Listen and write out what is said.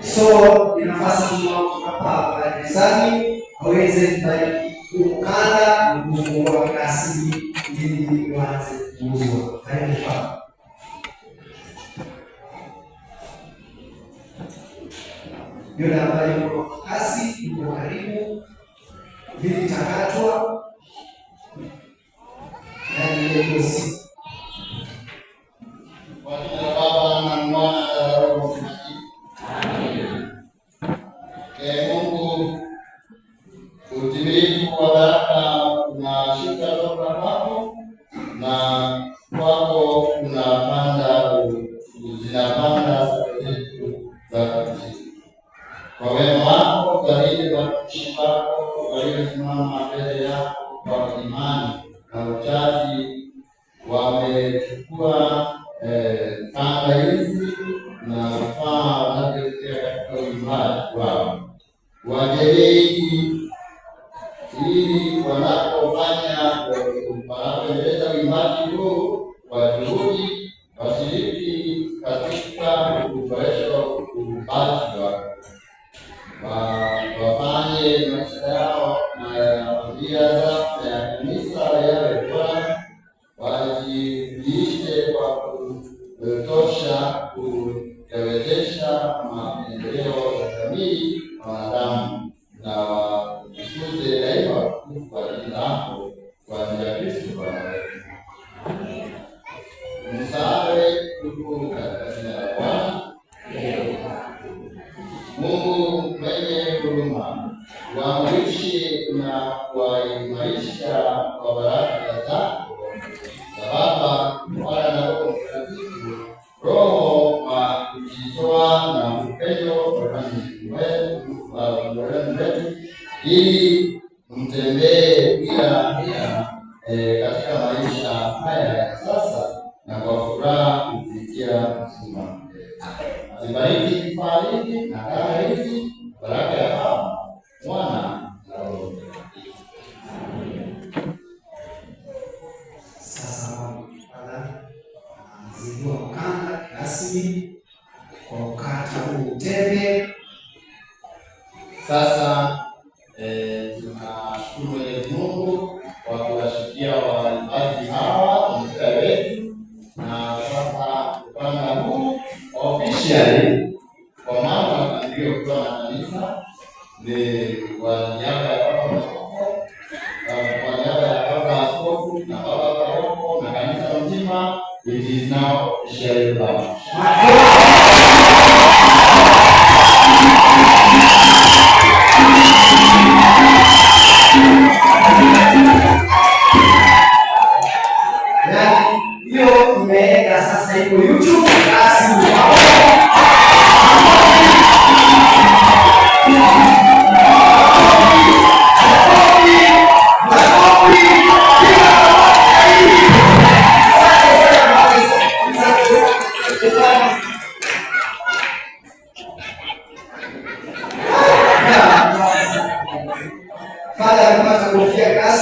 So ni nafasi tunapata kanisani aweze kubariki ukanda kufungua kasi ili uanze kuuzwa. Karibu sana. Yule ambaye yuko kasi yuko karibu vili takatwa na ile dosi. Kwa jina la Baba na Mwana na Roho Mtakatifu. Mungu, utimilifu wa baraka unashuka toka kwako na kwako zinapanda safari zetu za kuzimu. Kwa wema wako zaidi watumishi wako waliosimama mbele yako kwa imani na uchaji wamechukua kanda hizi na vifaa wanavyotia katika uimbaji wao. Wajalie ili wanapoendeleza uimbaji huu wa juhudi washiriki katika kuboresha uimbaji wao. Wafanye maisha yao na ya familia zao na ya kanisa yawe bora, wajibiishe kwa kutosha kuyawezesha maendeleo ya jamii na wanadamu, na wajifunze daima kwa jina lako kwa njia ya Kristo Bwana wetu. Msaada wetu katika jina la Bwana. Mungu mwenye huruma, waamrishe na kuwaimarisha kwa baraka zako za Baba, Mwana na Roho Mtakatifu, roho wa kujitoa na upendo kwa wetu, ili mtembee pia katika maisha haya ya sasa na kwa furaha kufikia uzima. Zibariki vifaa hivi na kama hizi, baraka ya Baba, Mwana na Roho Mtakatifu. Sasa anazindua mkanda rasmi kwa ukata huu utepe. Sasa tunashukuru Mwenyezi Mungu kwa kuwashikia waimbaji hawa mstari wetu, na sasa ukanda huu officially kwa mambo niliyokuwa na kanisa ni kwa niaba ya Baba Paroko, kwa niaba ya Baba Askofu na Baba Paroko na kanisa mzima, it is now officially done. Hiyo imeweka sasa iko YouTube rasmi. Baada ya kupata kofia kasi